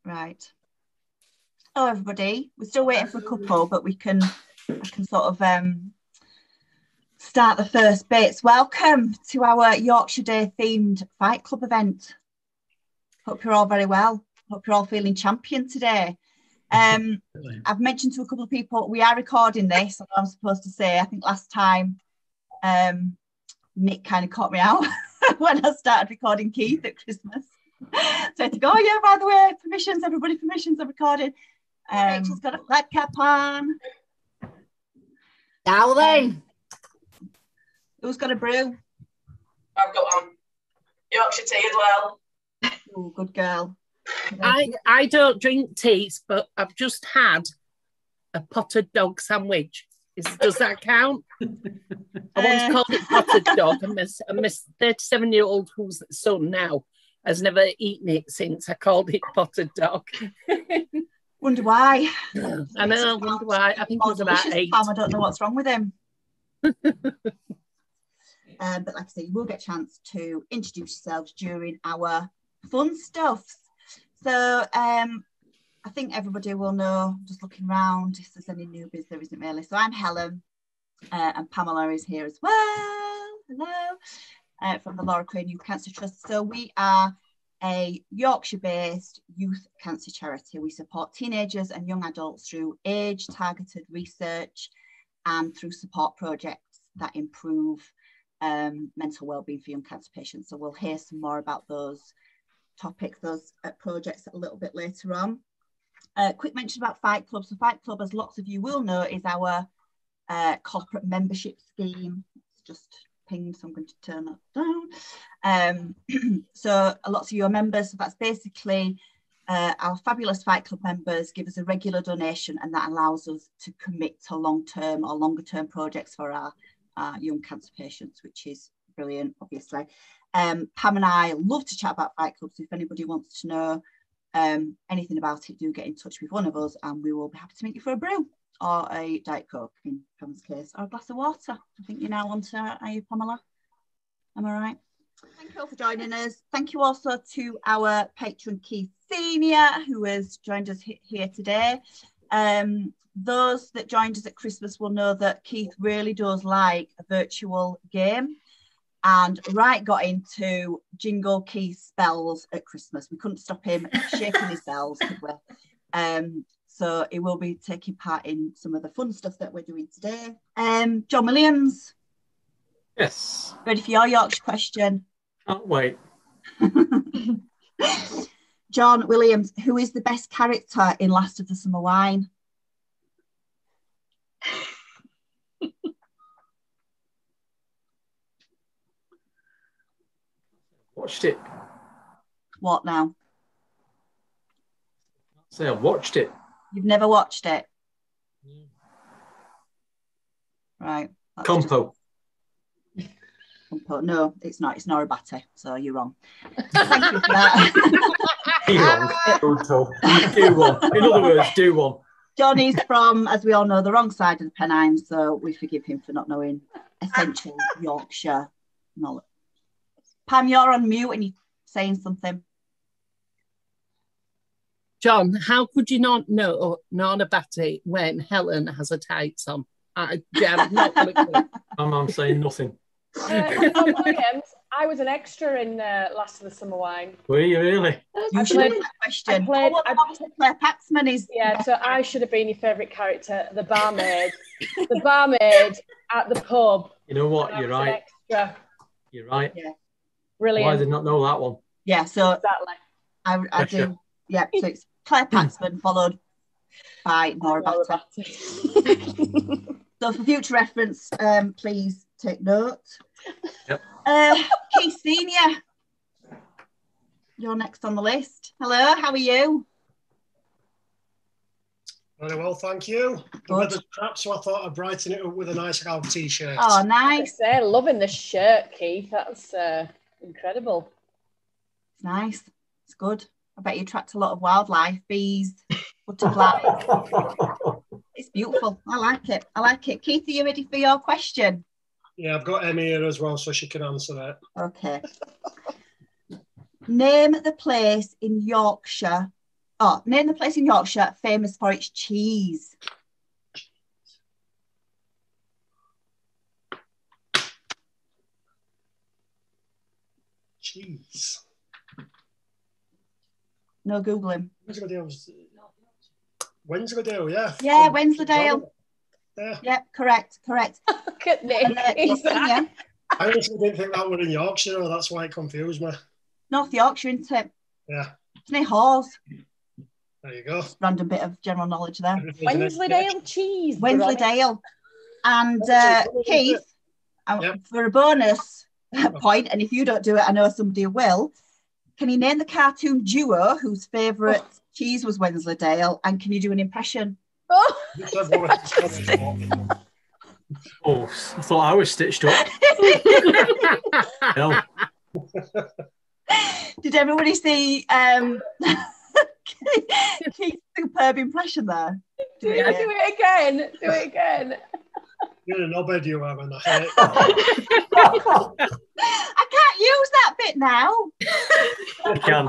Right. Hello, everybody. We're still waiting for a couple, but I can sort of start the first bits. Welcome to our Yorkshire Day themed Fight Club event. Hope you're all very well. Hope you're all feeling champion today. I've mentioned to a couple of people, we are recording this. I'm supposed to say, I think last time Nick kind of caught me out when I started recording Keith at Christmas. So I had to go, oh yeah, by the way, permissions, everybody, permissions, I'm recording. Rachel's got a flat cap on. Now then. Who's got a brew? I've got one. Yorkshire tea as well. Oh, good girl. I don't drink teas, but I've just had a potted dog sandwich. Does that count? I once called it potted dog, and my 37-year-old, who's the son now, has never eaten it since I called it potted dog. Wonder why. I know, wonder why. I think he was about 8. I don't know what's wrong with him. But like I say, you will get a chance to introduce yourselves during our fun stuff. So I think everybody will know, just looking around, if there's any newbies, there isn't really. So I'm Helen, and Pamela is here as well. Hello. From the Laura Crane Youth Cancer Trust. So we are a Yorkshire-based youth cancer charity. We support teenagers and young adults through age-targeted research and through support projects that improve mental wellbeing for young cancer patients. So we'll hear some more about those topics, those projects a little bit later on. Quick mention about Fight Club. So Fight Club, as lots of you will know, is our corporate membership scheme. It's just pinged, so I'm going to turn that down. So lots of you are members. So that's basically our fabulous Fight Club members give us a regular donation, and that allows us to commit to long-term or longer-term projects for our young cancer patients, which is brilliant, obviously. Pam and I love to chat about Fight Club, so if anybody wants to know anything about it, do get in touch with one of us and we will be happy to meet you for a brew or a Diet Coke in Pam's case, or a glass of water. I think you're now on to, are you, Pamela? Am I right? Thank you all for joining us. Thank you also to our patron Keith Senior, who has joined us here today. Those that joined us at Christmas will know that Keith really does like a virtual game, and got into Jingle Keith spells at Christmas. We couldn't stop him shaking his bells, could we? So he will be taking part in some of the fun stuff that we're doing today. John Williams. Yes. Ready for your Yorkshire question? Can't wait. John Williams, who is the best character in Last of the Summer Wine? Watched it. What now? Say I watched it. You've never watched it? Yeah. Right. Compo. No, it's not. It's Nora Batty, so you're wrong. Thank you for that. You're wrong. Do one. In other words, do one. Johnny's from, as we all know, the wrong side of the Pennines, so we forgive him for not knowing essential Yorkshire knowledge. Pam, you're on mute and you're saying something. John, how could you not know Nana Batty when Helen has her tights on? I have not got a clue. I'm saying nothing. John Williams, I was an extra in Last of the Summer Wine. Were you really? You should have that question. Claire Paxman is. Yeah, so I should have been your favourite character, the barmaid. The barmaid at the pub. You know what? You're right. Extra. You're right. Yeah. Brilliant. Why did I not know that one? Yeah, so exactly. I do. Yeah, so it's Claire Paxman followed by Nora Batty. So for future reference, please take note. Yep. Keith Senior, you're next on the list. Hello, how are you? Very well, thank you. The weather's crap, so I thought I'd brighten it up with a nice round t-shirt. Oh, nice. Loving the shirt, Keith. That's incredible. It's nice. It's good. I bet you attract a lot of wildlife, bees, butterflies. It's beautiful. I like it. I like it. Keith, are you ready for your question? Yeah, I've got Emmy here as well, so she can answer that. Okay. Name the place in Yorkshire. Oh, name the place in Yorkshire famous for its cheese. Cheese. No Googling. Wensleydale, yeah. Yeah, Wensleydale. Yeah. Yep, correct. Look at Nick. Yeah. I honestly didn't think that were in Yorkshire, or that's why it confused me. North Yorkshire, isn't it? Yeah. It's near Hawes. There you go. Random bit of general knowledge there. Wensleydale cheese. Wensleydale. And Keith, for a bonus point, and if you don't do it, I know somebody will. Can you name the cartoon duo whose favourite cheese was Wensleydale? And can you do an impression? Oh. Oh, I thought I was stitched up. No. Did everybody see Keith's superb impression there? Do it again. Do it again. You're a knobhead, you have, and I hate it. I can't use that bit now. I can.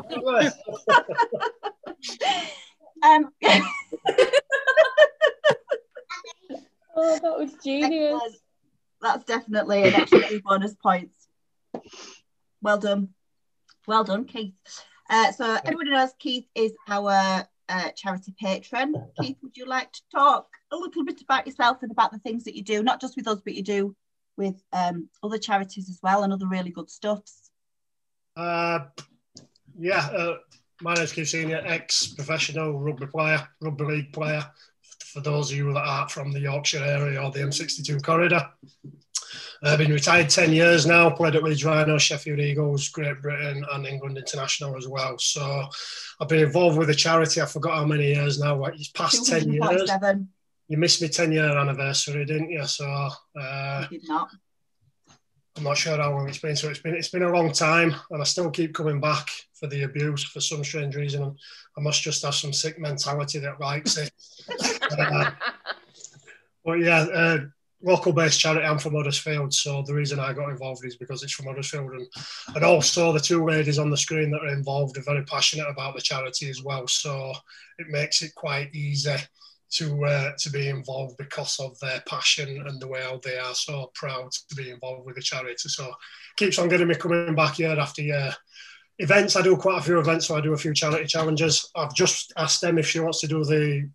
Oh, that was genius. Excellent. That's definitely an extra 2 bonus points. Well done. Well done, Keith. So everybody knows Keith is our charity patron. Keith, would you like to talk a little bit about yourself and about the things that you do, not just with us, but you do with other charities as well and other really good stuffs? My name's Keith Senior, ex-professional rugby league player, for those of you that aren't from the Yorkshire area or the M62 corridor. I've been retired 10 years now, played at Leeds Rhinos, Sheffield Eagles, Great Britain and England International as well. So I've been involved with the charity, I forgot how many years now, it's past 10 years. You missed my 10-year anniversary, didn't you? So I did not. I'm not sure how long it's been. So it's been a long time, and I still keep coming back for the abuse for some strange reason. I must just have some sick mentality that likes it. But yeah, local-based charity. I'm from Huddersfield, so the reason I got involved is because it's from Huddersfield, and also the 2 ladies on the screen that are involved are very passionate about the charity as well. So it makes it quite easy to be involved because of their passion and the way how they are so proud to be involved with the charity. So it keeps on getting me coming back year after year. Events, I do quite a few events, so I do a few charity challenges. I've just asked Em if she wants to do the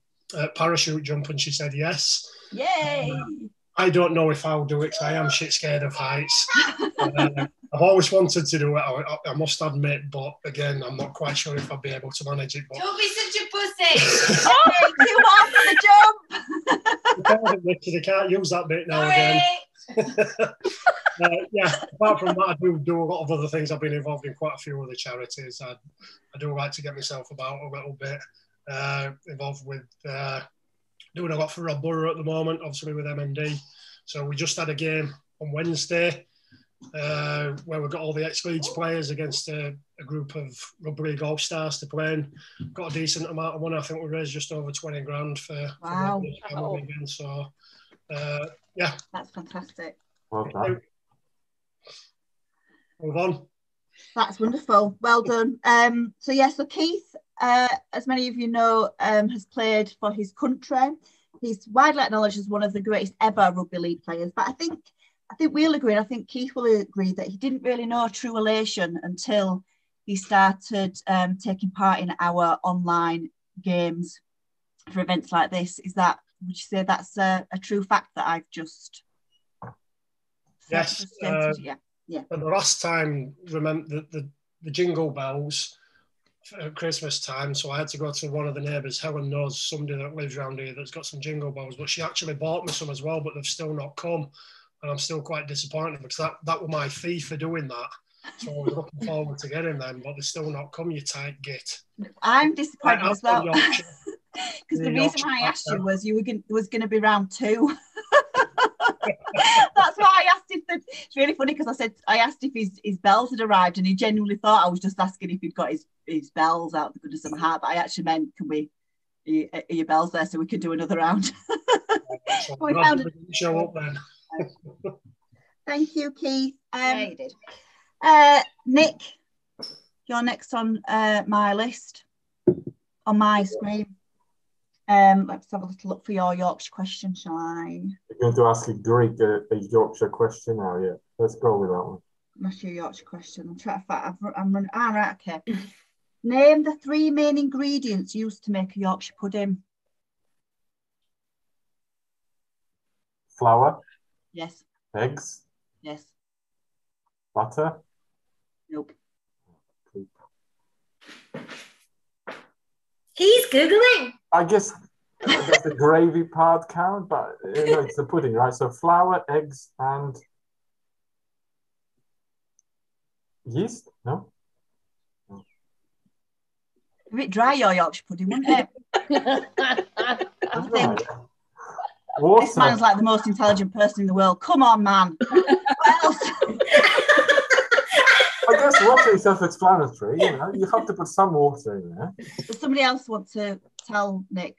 parachute jump, and she said yes. Yay! I don't know if I'll do it because I am shit scared of heights. I've always wanted to do it, I must admit, but again, I'm not quite sure if I'll be able to manage it. But... Don't be such a pussy! Oh, too hard for the jump! They can't use that bit now again. Yeah, apart from that, I do a lot of other things. I've been involved in quite a few other charities. I do like to get myself about a little bit. Involved with doing a lot for Rob Borough at the moment, obviously with MND. So we just had a game on Wednesday where we got all the ex-Leeds players against a group of rugby league all-stars to play in. Got a decent amount of money. I think we raised just over 20 grand for family again. So yeah, that's fantastic. Well done. Move on. That's wonderful. Well done. So Keith, as many of you know, has played for his country. He's widely acknowledged as one of the greatest ever rugby league players. But I think we'll agree, and I think Keith will agree, that he didn't really know true elation until he started taking part in our online games for events like this. Would you say that's a true fact that I've just... Yes. Yeah. And the last time, remember the jingle bells at Christmas time, so I had to go to one of the neighbours. Helen knows somebody that lives around here that's got some jingle bells, but she actually bought me some as well, but they've still not come, and I'm still quite disappointed because that was my fee for doing that. So I was looking forward to getting them, but they've still not come, you tight git. I'm disappointed as well. Because the reason why I asked you was there was going to be round 2. That's why I asked it's really funny because I asked if his bells had arrived, and he genuinely thought I was just asking if he'd got his bells out the goodness of my heart, but I actually meant, are your bells there so we could do another round? We found it. Show up then. Thank you, Keith. Yeah, you did. Nick, you're next on my list. on my screen. Let's have a little look for your Yorkshire question, shall I? You're going to ask a Greek a Yorkshire question now, yeah. Let's go with that one. That's your Yorkshire question. I'm trying to find. I'm running. Right, okay. Name the 3 main ingredients used to make a Yorkshire pudding. Flour, Yes. eggs, Yes. butter. Nope. He's Googling. I guess the gravy part count, but no, it's the pudding, right? So flour, eggs, and yeast? No? A bit dry, your Yorkshire pudding, wouldn't it? I think Water. this man's like the most intelligent person in the world. Come on, man. What else? I guess water is self-explanatory, you know. You have to put some water in there. Does somebody else want to tell Nick?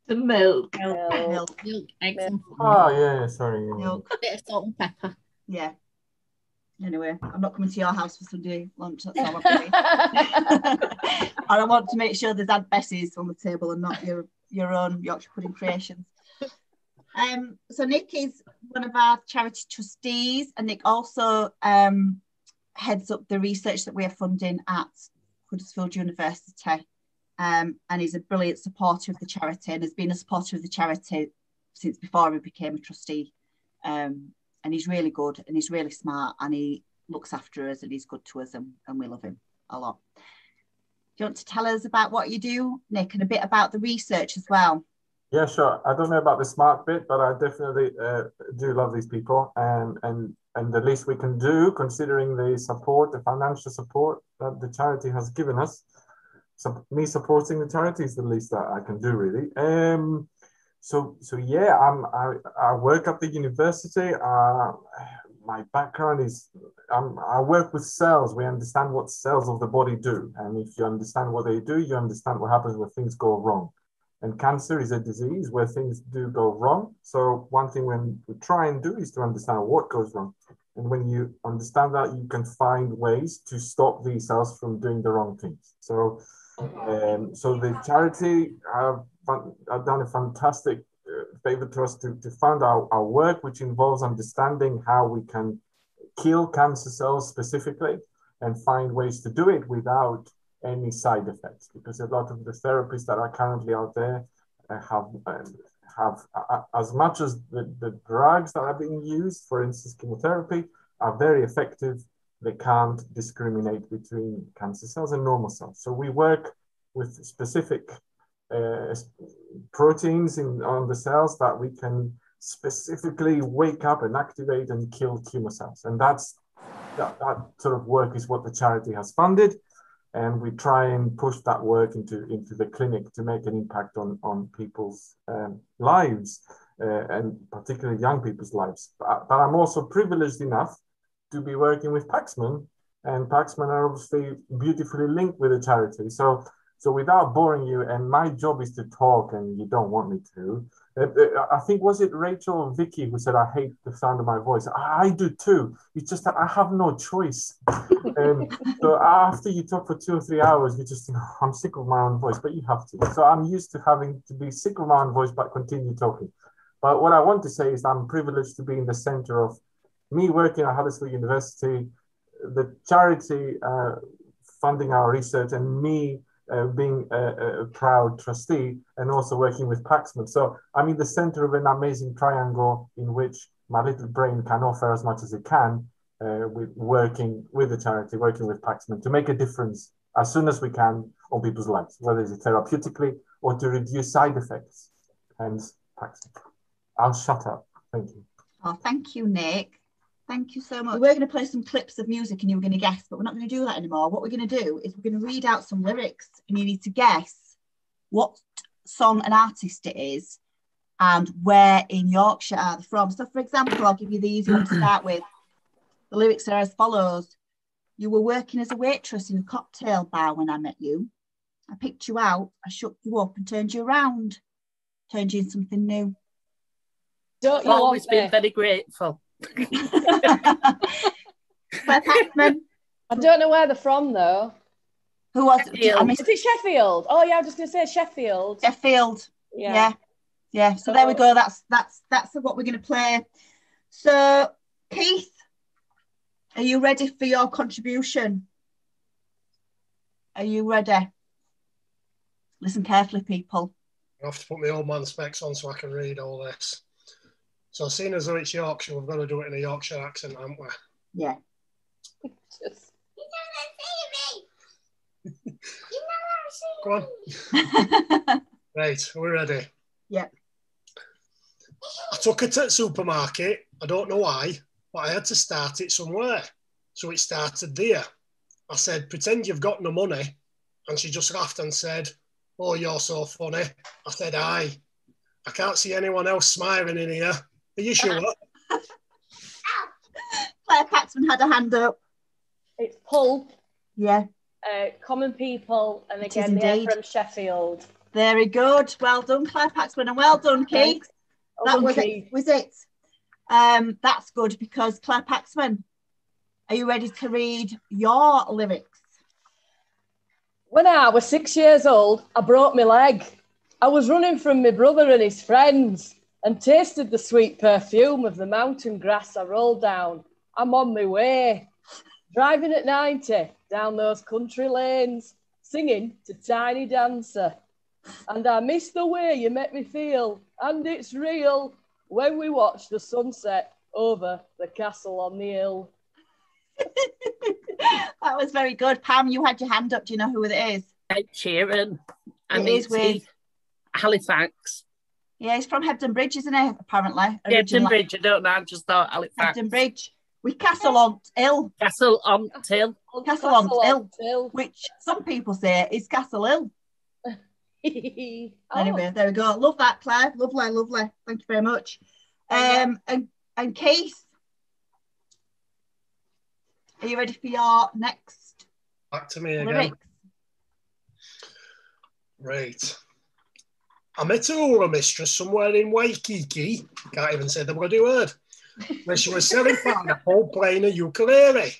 The milk. Milk. Eggs and Oh, yeah, sorry. Yeah. Milk. a bit of salt and pepper. Yeah. Anyway, I'm not coming to your house for Sunday lunch. That's all I'm doing. And I want to make sure there's Aunt Bessie's on the table and not your own Yorkshire pudding creations. So Nick is one of our charity trustees, and Nick also heads up the research that we're funding at Huddersfield University, and he's a brilliant supporter of the charity and has been a supporter of the charity since before he became a trustee. And he's really good and he's really smart and he looks after us and he's good to us and we love him a lot. Do you want to tell us about what you do, Nick, and a bit about the research as well? Yeah, sure. I don't know about the smart bit, but I definitely do love these people. And the least we can do, considering the support, the financial support that the charity has given us, so me supporting the charity is the least that I can do, really. So yeah, I work at the university. My background is I work with cells. We understand what cells of the body do, and if you understand what they do, you understand what happens when things go wrong. And cancer is a disease where things do go wrong. So one thing when we try and do is to understand what goes wrong. And when you understand that, you can find ways to stop these cells from doing the wrong things. So the charity have done a fantastic favor to us to fund our work, which involves understanding how we can kill cancer cells specifically and find ways to do it without any side effects, because a lot of the therapies that are currently out there have as much as the drugs that are being used, for instance, chemotherapy, are very effective. They can't discriminate between cancer cells and normal cells. So we work with specific proteins on the cells that we can specifically wake up and activate and kill tumor cells. And that sort of work is what the charity has funded. And we try and push that work into the clinic to make an impact on people's lives, and particularly young people's lives. But I'm also privileged enough to be working with Paxman, and Paxman are obviously beautifully linked with the charity. So without boring you, and my job is to talk, and you don't want me to. I think, was it Rachel or Vicky who said, I hate the sound of my voice? I do too. It's just that I have no choice. So after you talk for 2 or 3 hours, you just think, oh, I'm sick of my own voice, but you have to. So I'm used to having to be sick of my own voice, but continue talking. But what I want to say is I'm privileged to be in the center of me working at Huddersfield University, the charity funding our research, and me being a proud trustee and also working with Paxman. So I'm in the center of an amazing triangle in which my little brain can offer as much as it can, with working with the charity, working with Paxman to make a difference as soon as we can on people's lives, whether it's therapeutically or to reduce side effects. Hence Paxman. I'll shut up. Thank you. Oh, thank you, Nick. Thank you so much. We're going to play some clips of music and you were going to guess, but we're not going to do that anymore. What we're going to do is we're going to read out some lyrics and you need to guess what song and artist it is and where in Yorkshire are they from. So, for example, I'll give you the easy one to start with. The lyrics are as follows. You were working as a waitress in a cocktail bar when I met you. I picked you out, I shook you up and turned you around. Turned you into something new. Don't I've you always want me? been very grateful. Paxman. I don't know where they're from though. Who was Sheffield. I missed Is it Sheffield? Oh yeah, I was just going to say Sheffield. Sheffield. Yeah. Yeah. So there we go. That's what we're going to play. So Keith, are you ready for your contribution? Are you ready? Listen carefully, people. I have to put my old man specs on so I can read all this. So seeing as though it's Yorkshire, we've got to do it in a Yorkshire accent, haven't we? Yeah. Just- Go on. Right, are we ready? Yeah. I took it to the supermarket. I don't know why, but I had to start it somewhere. So it started there. I said, pretend you've got no money. And she just laughed and said, oh, you're so funny. I said, aye. I can't see anyone else smiling in here. Are you sure? Claire Paxman had a hand up. It's Pulp, Yeah. Common People, and It is again, they're indeed. from Sheffield. Very good. Well done, Claire Paxman, and well done, Keith. Well done, Was Keith. it? That's good because Claire Paxman, are you ready to read your lyrics? When I was 6 years old, I broke my leg. I was running from my brother and his friends and tasted the sweet perfume of the mountain grass I rolled down. I'm on my way, driving at 90 down those country lanes, singing to Tiny Dancer. And I miss the way you make me feel, and it's real, when we watch the sunset over the castle on the hill. That was very good. Pam, you had your hand up. Do you know who it is? Ed Sheeran. And It is with... Halifax. Yeah, he's from Hebden Bridge, isn't he, apparently? Hebden Bridge, I don't know, I just thought Halifax. Hebden Bridge. With Castle on Hill. Castle on Till. Castle on Hill, which some people say is Castle Hill. Anyway, there we go. Love that, Claire. Lovely. Thank you very much. And Keith, are you ready for your next Back to me again. lyrics? Right. I met a hula mistress somewhere in Waikiki, can't even say the bloody word, where she was selling pineapple playing a ukulele.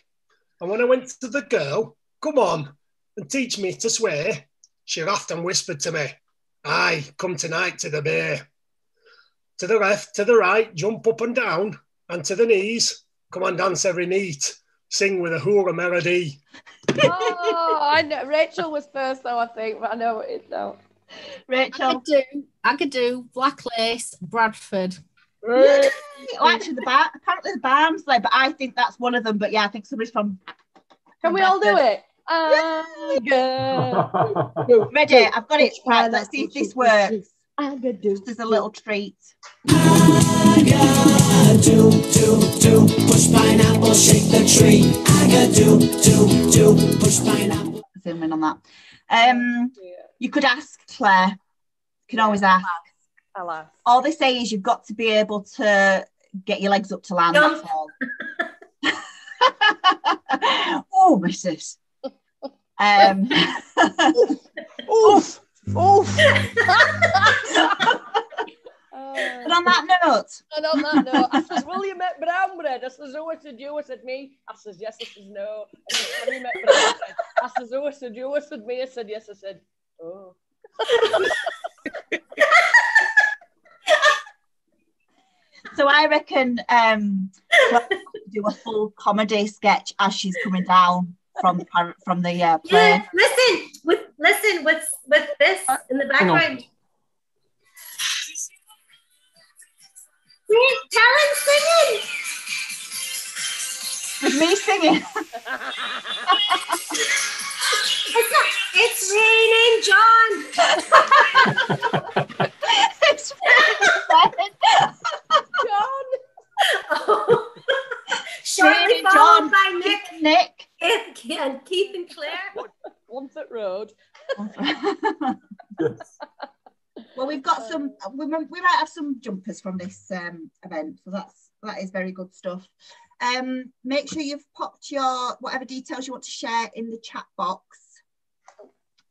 And when I went to the girl, come on and teach me to swear, she laughed and whispered to me, aye, come tonight to the bay. To the left, to the right, jump up and down, and to the knees, come and dance every neat, sing with a hula melody. Oh, I know. Rachel was first though, I think, but I know what it is now. Rachel. I could do Black Lace, Bradford. Well, actually, apparently the Barnsley, but I think that's one of them. But yeah, I think somebody's from. Can we all do it? Ready? I've got it. Right, let's see if this works. Just as a little treat. Do, push pineapple, shake the tree. Do, push pineapple. Zoom in on that. You could ask Claire. You can always ask. I'll ask. All they say is you've got to be able to get your legs up to land. That's all. Oh, missus. Oof. And on that note. I says, will you make brown bread? I says, oh, I said, you. I said, me. I says, yes. I says, no. I says, can you make brown bread? I says, oh, I said, you. I said, me. I said, yes. I said, oh. So I reckon we'll do a full comedy sketch as she's coming down from the plane. Yeah, listen with this in the background. Helen's singing. With me singing. It's raining, John. It's raining, John. Oh. Shortly Raining, followed John. by Nick. and Keith and Claire. Onset Road. Yes. Well, we've got some. We might have some jumpers from this event, so that is very good stuff. Make sure you've popped your whatever details you want to share in the chat box,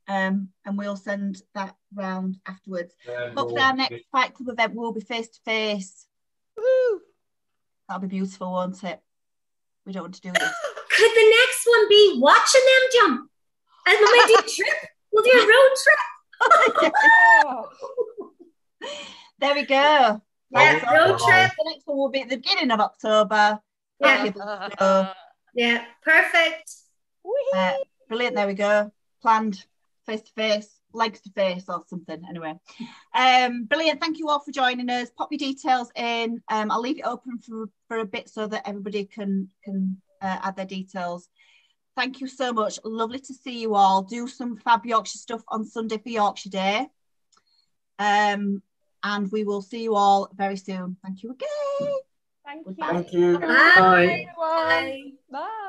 and we'll send that round afterwards. Hopefully, our next Fight Club event will be face to face. Woo! That'll be beautiful, won't it? We don't want to do this. Could the next one be watching them jump? And we might do a trip. We'll do a road trip. There we go. Yeah, road trip. The next one will be at the beginning of October. Yeah. Yeah, perfect. Brilliant. There we go. Planned face to face, legs to face, or something. Anyway, brilliant. Thank you all for joining us. Pop your details in. I'll leave it open for a bit so that everybody can add their details. Thank you so much. Lovely to see you all. Do some fab Yorkshire stuff on Sunday for Yorkshire Day. And we will see you all very soon. Thank you again. Thank you. Thank you. Bye. Bye. Bye. Bye.